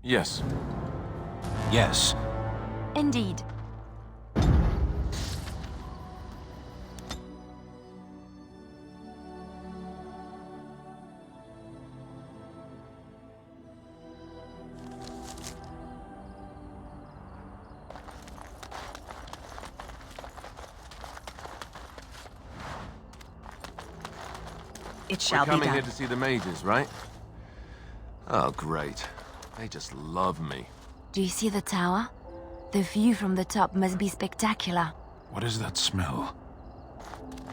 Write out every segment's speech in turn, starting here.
Yes. Yes. Indeed. It shall be We're coming done. here to see the mages, right? Oh, great. They just love me. Do you see the tower? The view from the top must be spectacular. What is that smell?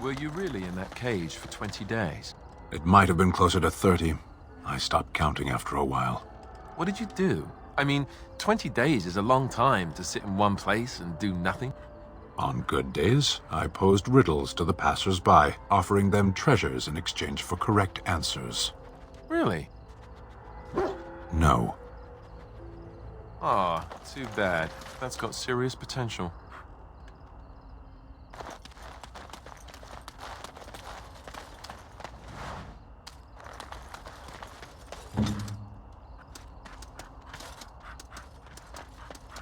Were you really in that cage for 20 days? It might have been closer to 30. I stopped counting after a while. What did you do? I mean, 20 days is a long time to sit in one place and do nothing. On good days, I posed riddles to the passers-by, offering them treasures in exchange for correct answers. Really? No. Aw, too bad. That's got serious potential.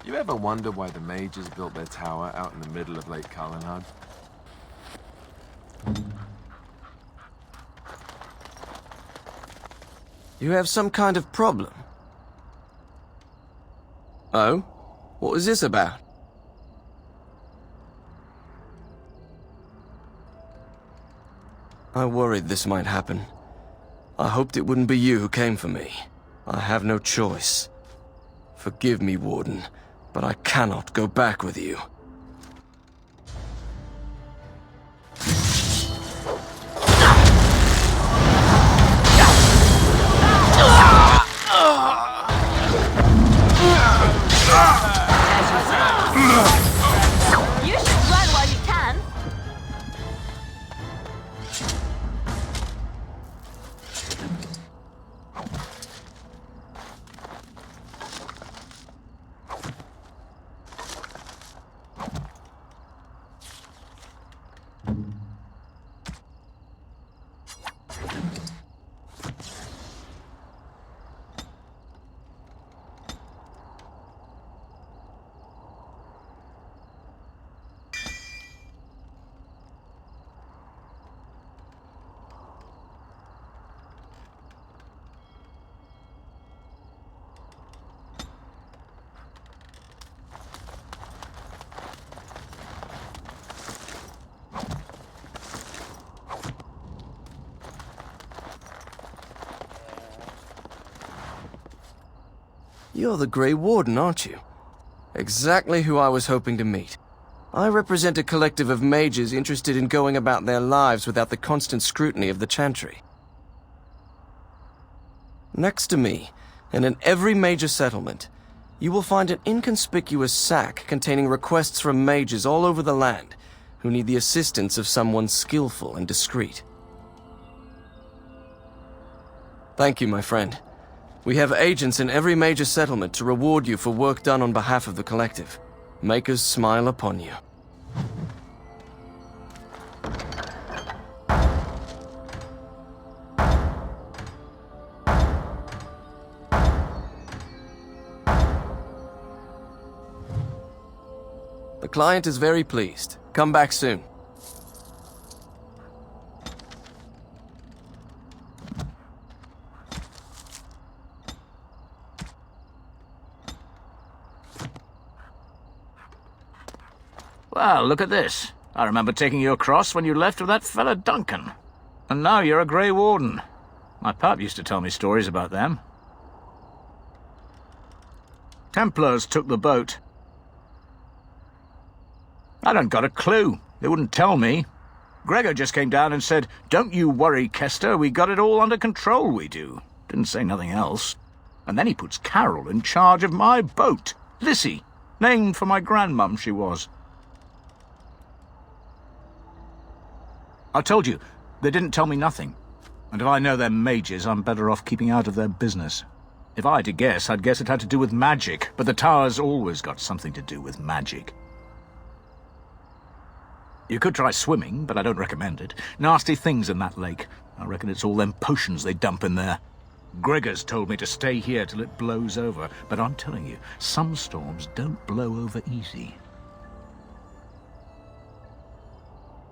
You ever wonder why the mages built their tower out in the middle of Lake Kalanhad? You have some kind of problem? Oh? What was this about? I worried this might happen. I hoped it wouldn't be you who came for me. I have no choice. Forgive me, Warden, but I cannot go back with you. You should run while you can. You're the Grey Warden, aren't you? Exactly who I was hoping to meet. I represent a collective of mages interested in going about their lives without the constant scrutiny of the Chantry. Next to me, and in every major settlement, you will find an inconspicuous sack containing requests from mages all over the land who need the assistance of someone skillful and discreet. Thank you, my friend. We have agents in every major settlement to reward you for work done on behalf of the collective. Make us smile upon you. The client is very pleased. Come back soon. Well, look at this. I remember taking you across when you left with that fella Duncan. And now you're a Grey Warden. My pap used to tell me stories about them. Templars took the boat. I don't got a clue. They wouldn't tell me. Gregor just came down and said, "Don't you worry, Kester, we got it all under control, we do." Didn't say nothing else. And then he puts Carol in charge of my boat. Lissy, named for my grandmum she was. I told you, they didn't tell me nothing. And if I know they're mages, I'm better off keeping out of their business. If I had to guess, I'd guess it had to do with magic, but the tower's always got something to do with magic. You could try swimming, but I don't recommend it. Nasty things in that lake. I reckon it's all them potions they dump in there. Gregor's told me to stay here till it blows over, but I'm telling you, some storms don't blow over easy.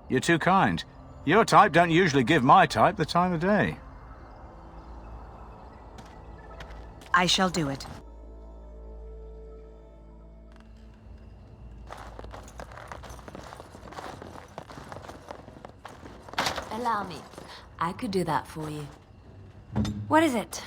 You're too kind. Your type don't usually give my type the time of day. I shall do it. Allow me. I could do that for you. What is it?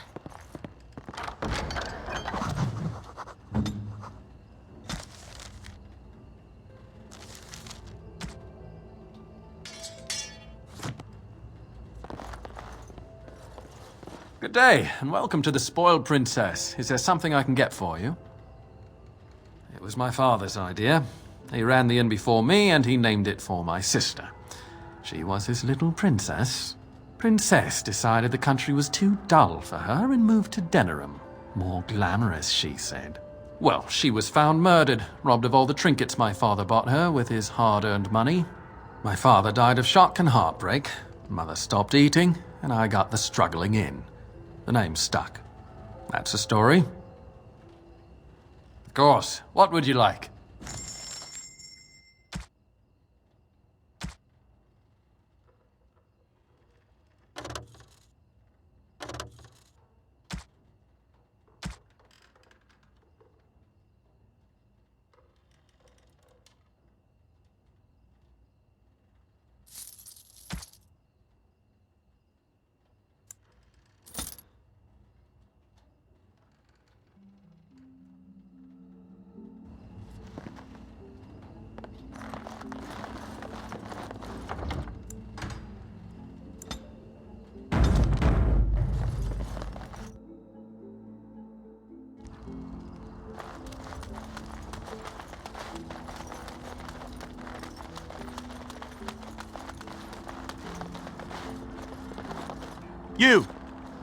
Good day, and welcome to the Spoiled Princess. Is there something I can get for you? It was my father's idea. He ran the inn before me, and he named it for my sister. She was his little princess. Princess decided the country was too dull for her and moved to Denerim. More glamorous, she said. Well, she was found murdered, robbed of all the trinkets my father bought her with his hard-earned money. My father died of shock and heartbreak. Mother stopped eating, and I got the struggling inn. The name stuck. That's the story. Of course. What would you like?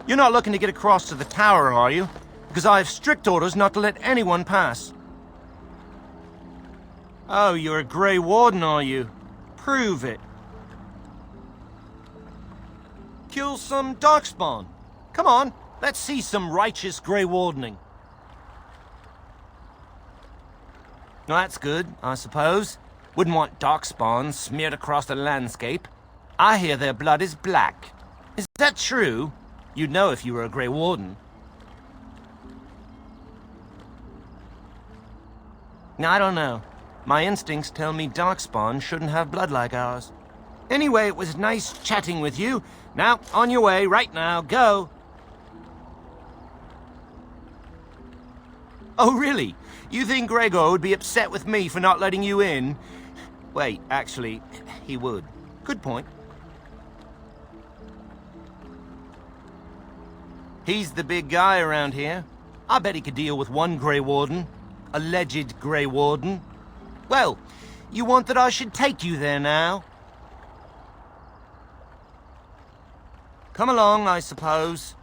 You're not looking to get across to the tower, are you? Because I have strict orders not to let anyone pass. Oh, you're a Grey Warden, are you? Prove it. Kill some darkspawn. Come on, let's see some righteous Grey Wardening. Well, that's good, I suppose. Wouldn't want darkspawn smeared across the landscape. I hear their blood is black. Is that true? You'd know if you were a Grey Warden. I don't know. My instincts tell me darkspawn shouldn't have blood like ours. Anyway, it was nice chatting with you. Now, on your way, right now, go. Oh, really? You think Gregor would be upset with me for not letting you in? Wait, actually, he would. Good point. He's the big guy around here. I bet he could deal with one Grey Warden. Alleged Grey Warden. Well, you want that I should take you there now? Come along, I suppose.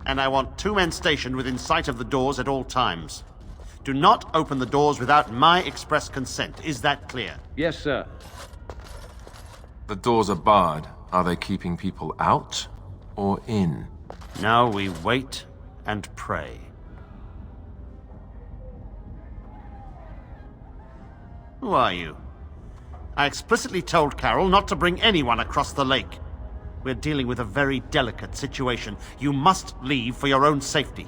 And I want 2 men stationed within sight of the doors at all times. Do not open the doors without my express consent. Is that clear? Yes, sir. The doors are barred. Are they keeping people out or in? Now we wait and pray. Who are you? I explicitly told Carol not to bring anyone across the lake. We're dealing with a very delicate situation. You must leave for your own safety.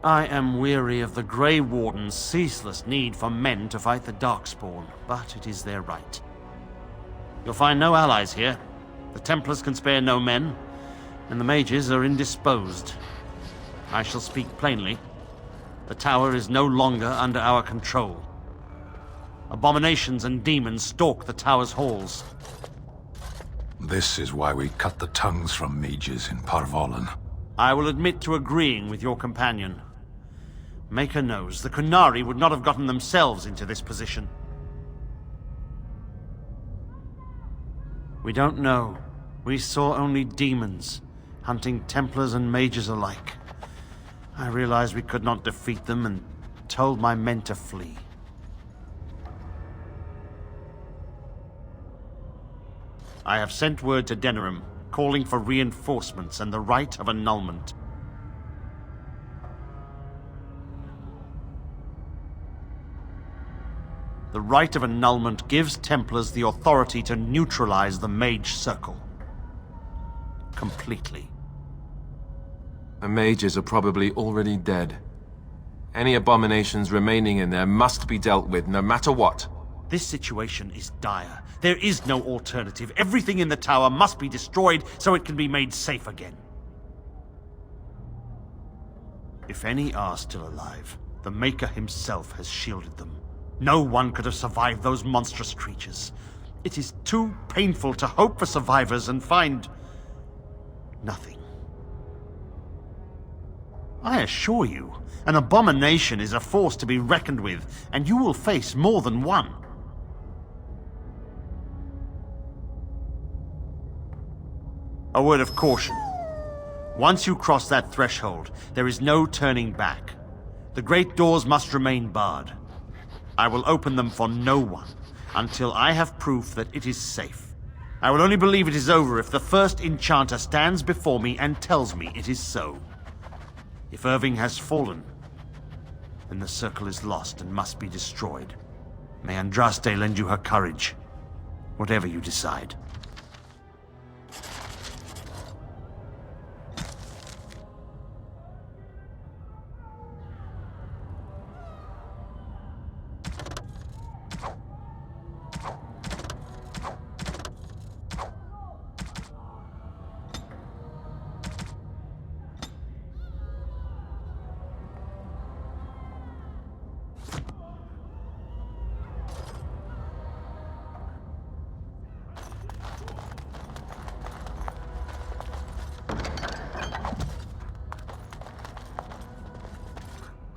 I am weary of the Grey Warden's ceaseless need for men to fight the darkspawn, but it is their right. You'll find no allies here. The Templars can spare no men, and the mages are indisposed. I shall speak plainly. The tower is no longer under our control. Abominations and demons stalk the tower's halls. This is why we cut the tongues from mages in Parvolan. I will admit to agreeing with your companion. Maker knows the Kunari would not have gotten themselves into this position. We don't know. We saw only demons, hunting Templars and mages alike. I realized we could not defeat them and told my men to flee. I have sent word to Denerim, calling for reinforcements and the rite of annulment. The rite of annulment gives Templars the authority to neutralize the Mage Circle. Completely. The mages are probably already dead. Any abominations remaining in there must be dealt with, no matter what. This situation is dire. There is no alternative. Everything in the tower must be destroyed so it can be made safe again. If any are still alive, the Maker himself has shielded them. No one could have survived those monstrous creatures. It is too painful to hope for survivors and find nothing. I assure you, an abomination is a force to be reckoned with, and you will face more than one. A word of caution. Once you cross that threshold, there is no turning back. The great doors must remain barred. I will open them for no one until I have proof that it is safe. I will only believe it is over if the first enchanter stands before me and tells me it is so. If Irving has fallen, then the circle is lost and must be destroyed. May Andraste lend you her courage, whatever you decide.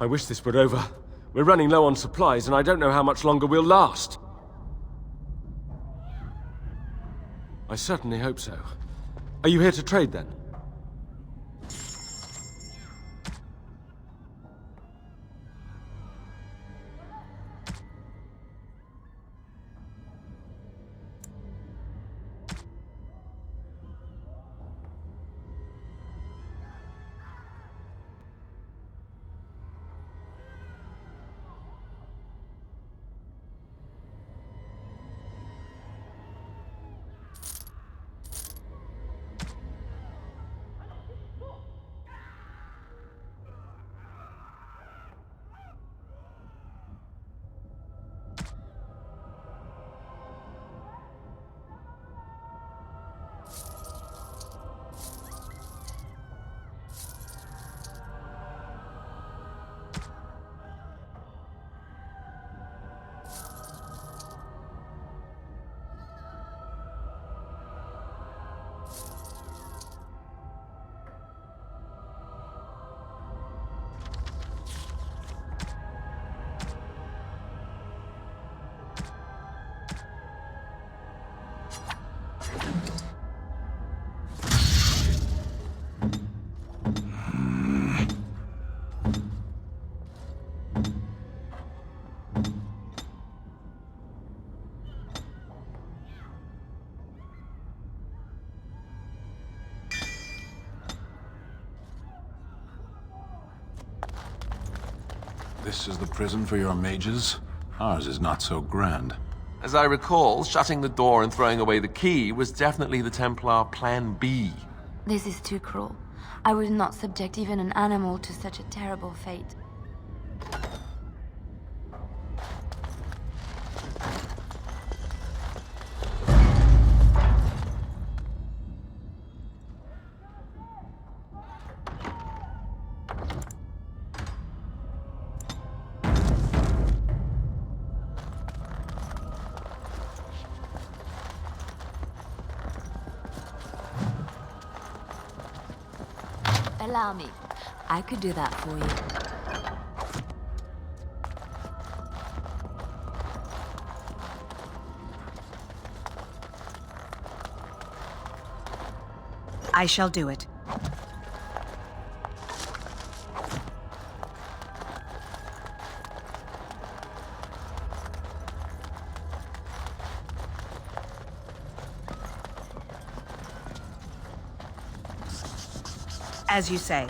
I wish this were over. We're running low on supplies, and I don't know how much longer we'll last. I certainly hope so. Are you here to trade, then? This is the prison for your mages? Ours is not so grand. As I recall, shutting the door and throwing away the key was definitely the Templar Plan B. This is too cruel. I would not subject even an animal to such a terrible fate. Allow me. I could do that for you. I shall do it. As you say.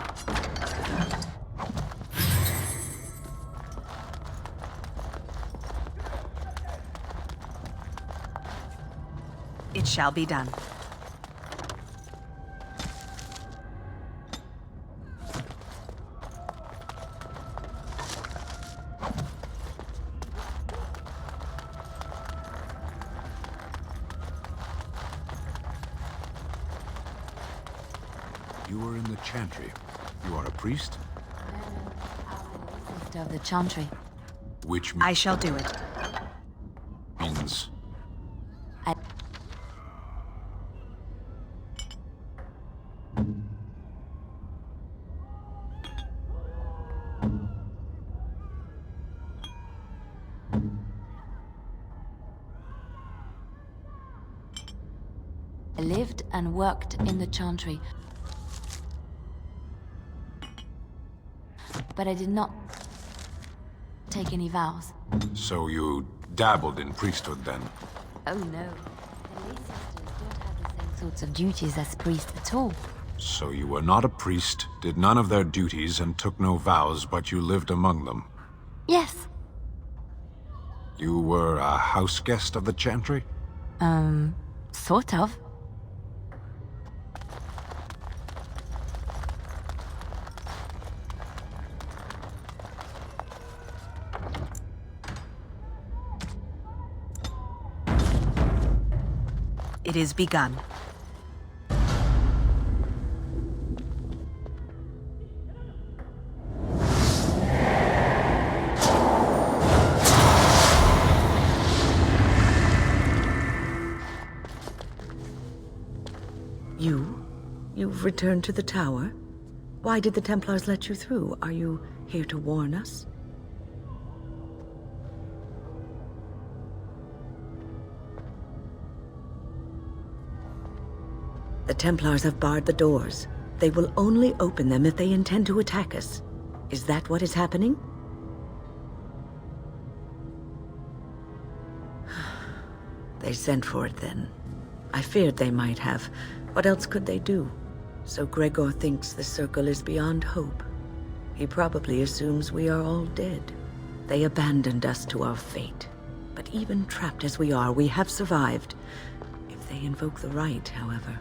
It shall be done. You were in the Chantry. You are a priest? Sister of the Chantry. Which I shall do it. means... I... I lived and worked in the Chantry. But I did not take any vows. So you dabbled in priesthood then? Oh no. The lay sisters don't have the same sorts of duties as priests at all. So you were not a priest, did none of their duties, and took no vows, but you lived among them? Yes. You were a house guest of the Chantry? Sort of. It is begun. You've returned to the tower? Why did the Templars let you through? Are you here to warn us? The Templars have barred the doors. They will only open them if they intend to attack us. Is that what is happening? They sent for it then. I feared they might have. What else could they do? So Gregor thinks the Circle is beyond hope. He probably assumes we are all dead. They abandoned us to our fate. But even trapped as we are, we have survived. If they invoke the right, however,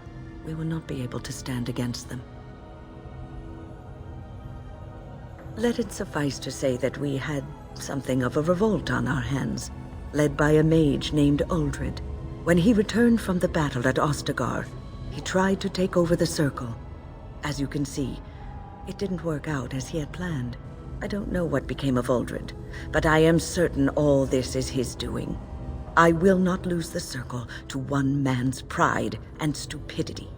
we will not be able to stand against them. Let it suffice to say that we had something of a revolt on our hands, led by a mage named Uldred. When he returned from the battle at Ostagar, he tried to take over the Circle. As you can see, it didn't work out as he had planned. I don't know what became of Uldred, but I am certain all this is his doing. I will not lose the Circle to one man's pride and stupidity.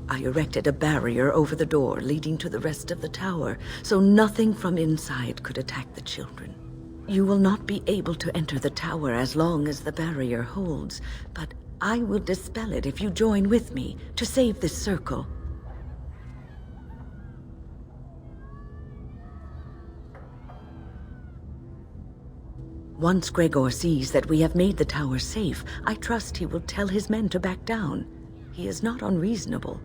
I erected a barrier over the door leading to the rest of the tower, so nothing from inside could attack the children. You will not be able to enter the tower as long as the barrier holds, but I will dispel it if you join with me to save this Circle. Once Gregor sees that we have made the tower safe, I trust he will tell his men to back down. He is not unreasonable.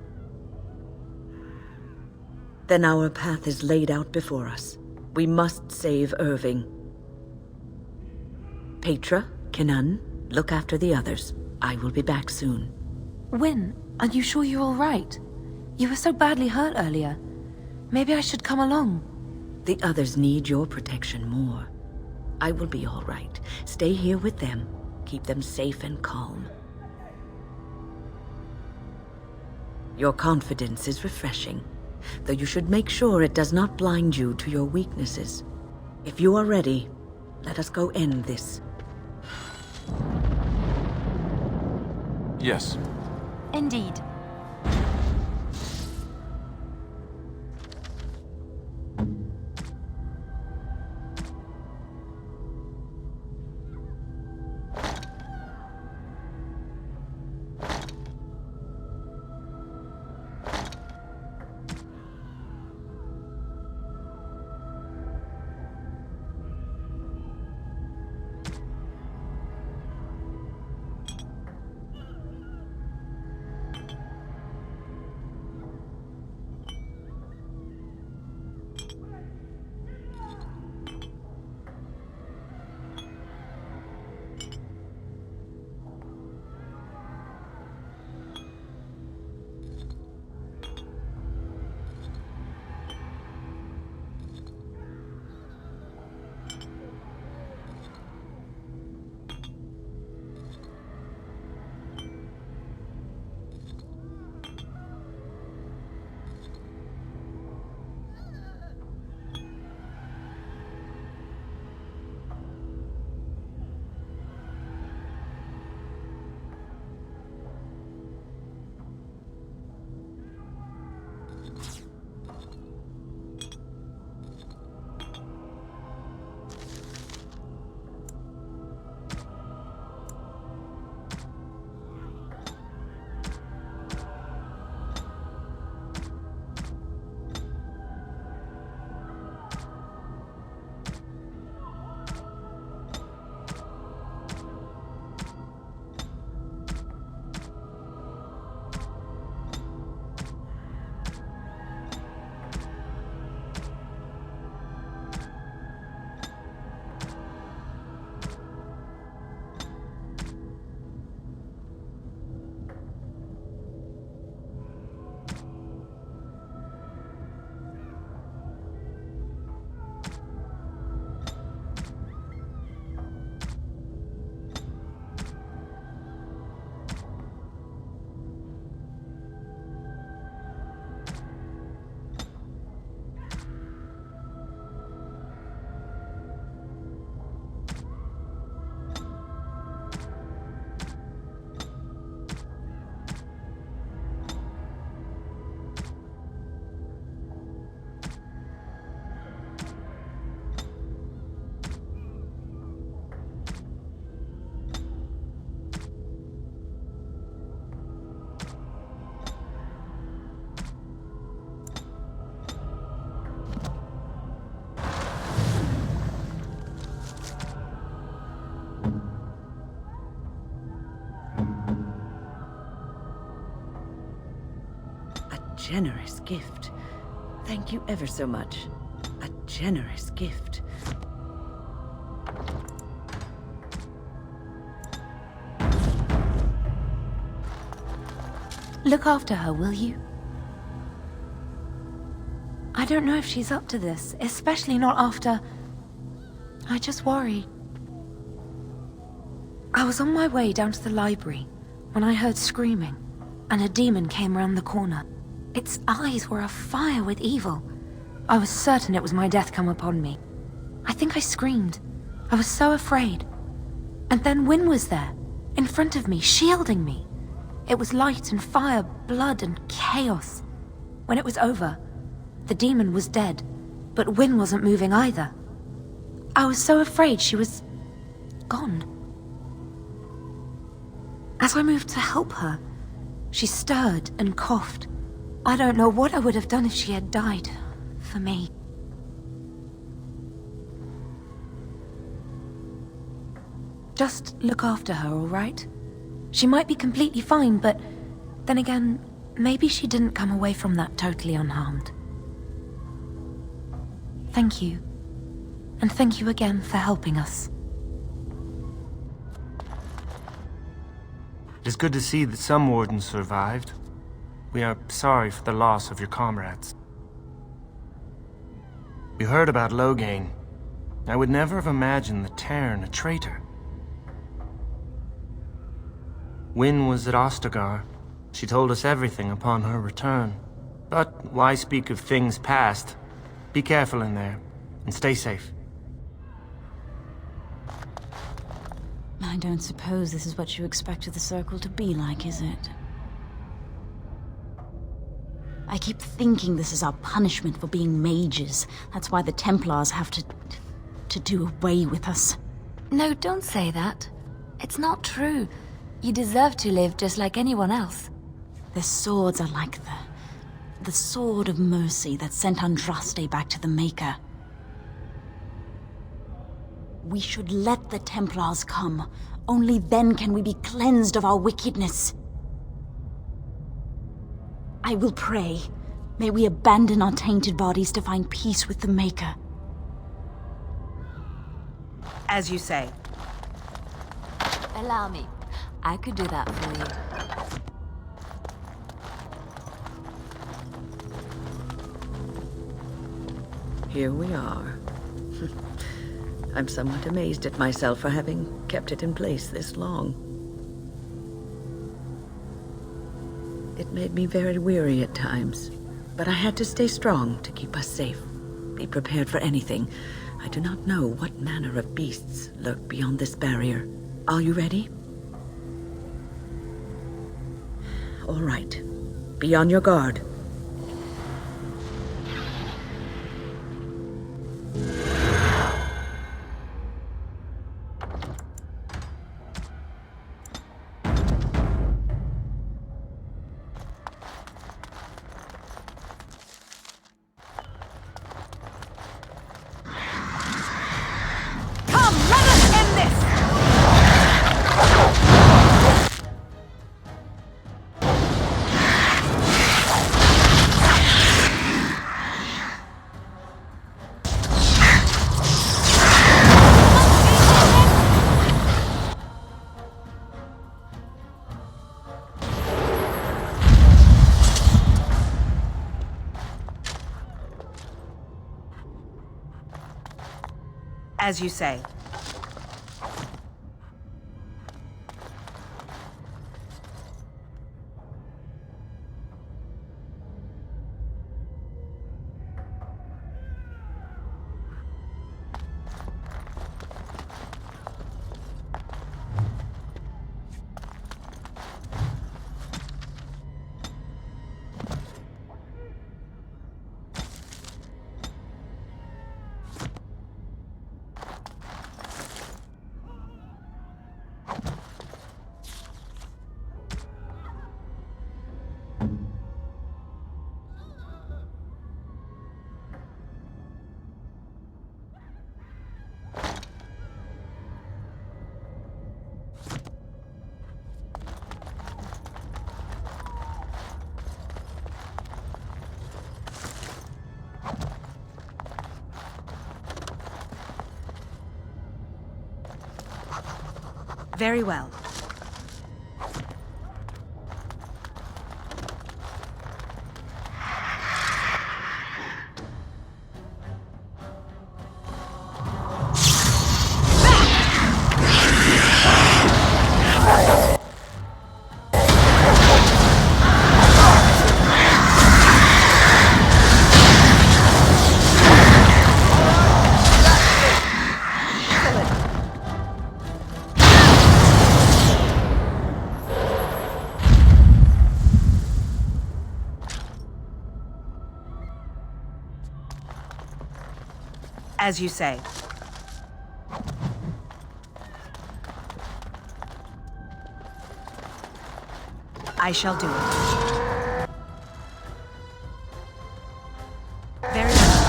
Then our path is laid out before us. We must save Irving. Petra, Kenan, look after the others. I will be back soon. Wynne, are you sure you're all right? You were so badly hurt earlier. Maybe I should come along. The others need your protection more. I will be all right. Stay here with them. Keep them safe and calm. Your confidence is refreshing, though you should make sure it does not blind you to your weaknesses. If you are ready, let us go end this. Yes. Indeed. generous gift. Thank you ever so much. A generous gift. Look after her, will you? I don't know if she's up to this, especially not after... I just worry. I was on my way down to the library when I heard screaming, and a demon came around the corner. Its eyes were afire with evil. I was certain it was my death come upon me. I think I screamed. I was so afraid. And then Wynne was there, in front of me, shielding me. It was light and fire, blood and chaos. When it was over, the demon was dead, but Wynne wasn't moving either. I was so afraid she was... gone. As I moved to help her, she stirred and coughed. I don't know what I would have done if she had died. For me. Just look after her, all right? She might be completely fine, but then again, maybe she didn't come away from that totally unharmed. Thank you. And thank you again for helping us. It is good to see that some wardens survived. We are sorry for the loss of your comrades. We heard about Loghain. I would never have imagined the Terran a traitor. Wynne was at Ostagar. She told us everything upon her return. But why speak of things past? Be careful in there, and stay safe. I don't suppose this is what you expected the Circle to be like, is it? I keep thinking this is our punishment for being mages. That's why the Templars have to do away with us. No, don't say that. It's not true. You deserve to live just like anyone else. Their swords are like the sword of mercy that sent Andraste back to the Maker. We should let the Templars come. Only then can we be cleansed of our wickedness. I will pray. May we abandon our tainted bodies to find peace with the Maker. As you say. Allow me. I could do that for you. Here we are. I'm somewhat amazed at myself for having kept it in place this long. It made me very weary at times, but I had to stay strong to keep us safe. Be prepared for anything. I do not know what manner of beasts lurk beyond this barrier. Are you ready? All right. Be on your guard. As you say. Very well. As you say. I shall do it. Very well.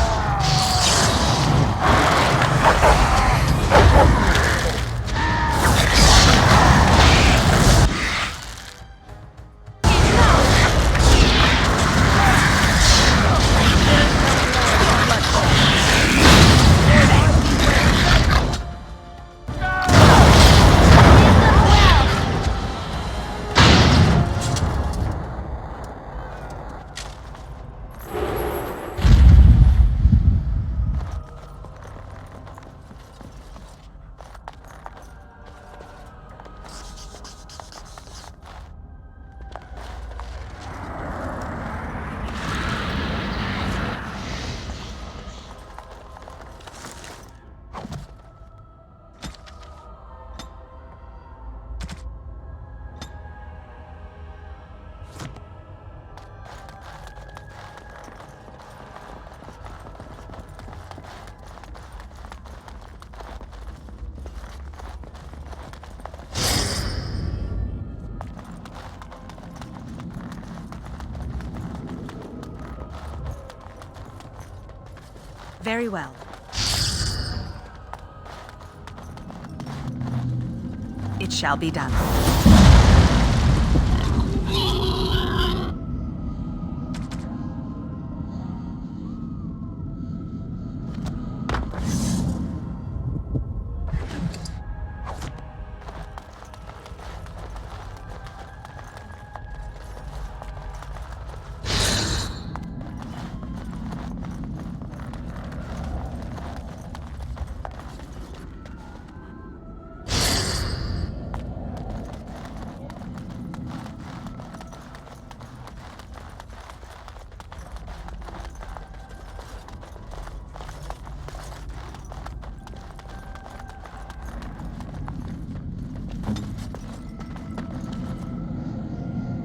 Very well. It shall be done.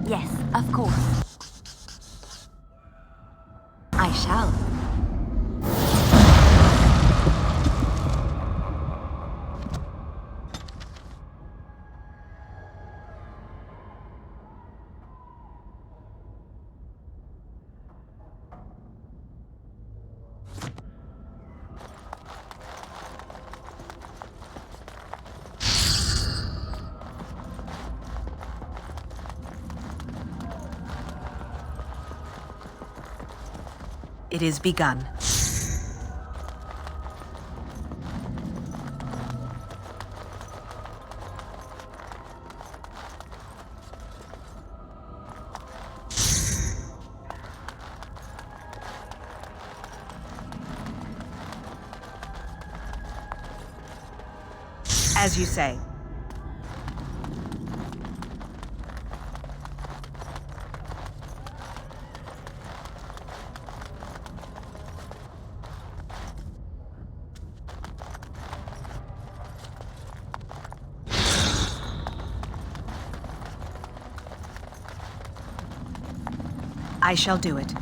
Yes, of course. I shall. It is begun. As you say. I shall do it.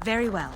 Very well.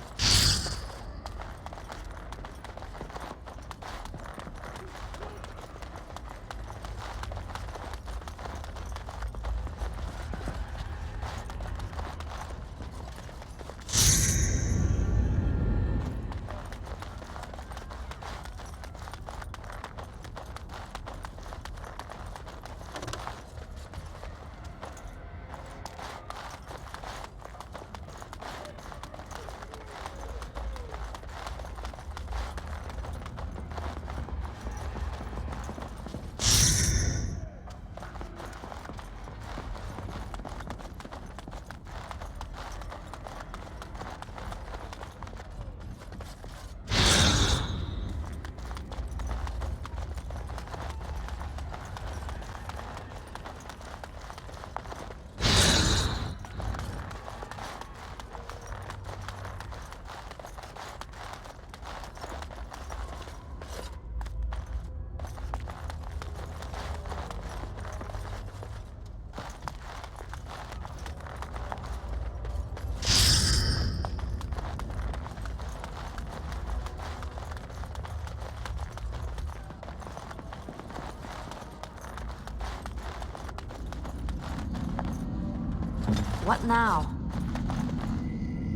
What now?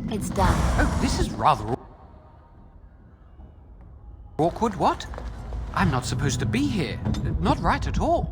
It's done. Oh, this is rather awkward. What? I'm not supposed to be here. Not right at all.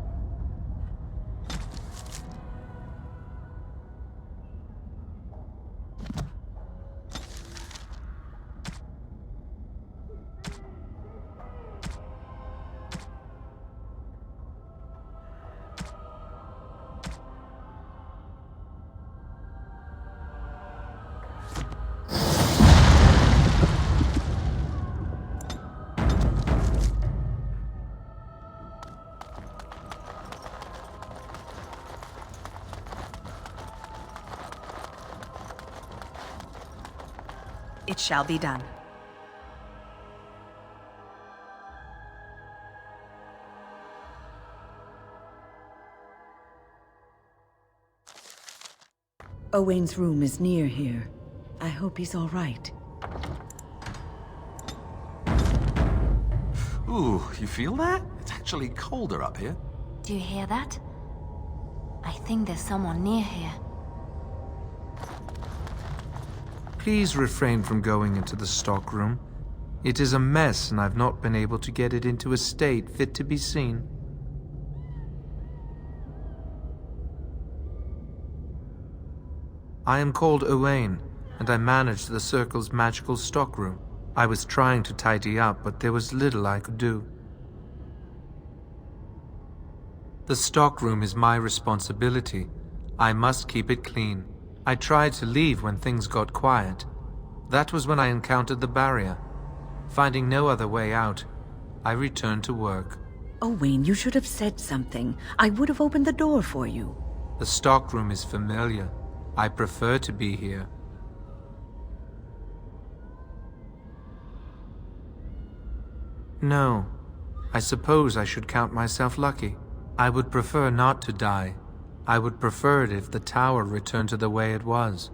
It shall be done. Owain's room is near here. I hope he's all right. Ooh, you feel that? It's actually colder up here. Do you hear that? I think there's someone near here. Please refrain from going into the stockroom. It is a mess, and I've not been able to get it into a state fit to be seen. I am called Owain, and I manage the Circle's magical stockroom. I was trying to tidy up, but there was little I could do. The stockroom is my responsibility. I must keep it clean. I tried to leave when things got quiet. That was when I encountered the barrier. Finding no other way out, I returned to work. Owain, you should have said something. I would have opened the door for you. The stockroom is familiar. I prefer to be here. No, I suppose I should count myself lucky. I would prefer not to die. I would prefer it if the tower returned to the way it was.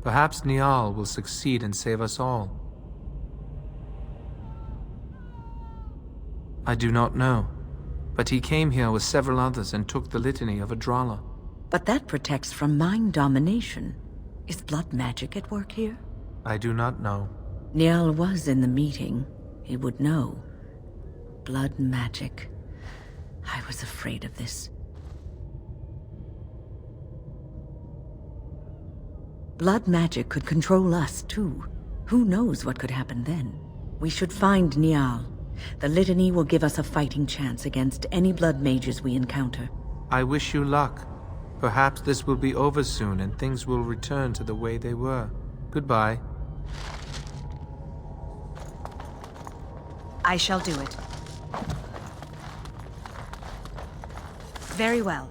Perhaps Niall will succeed and save us all. I do not know, but he came here with several others and took the litany of Adralla. But that protects from mind domination. Is blood magic at work here? I do not know. Niall was in the meeting. He would know. Blood magic. I was afraid of this. Blood magic could control us, too. Who knows what could happen then? We should find Niall. The litany will give us a fighting chance against any blood mages we encounter. I wish you luck. Perhaps this will be over soon and things will return to the way they were. Goodbye. I shall do it. Very well.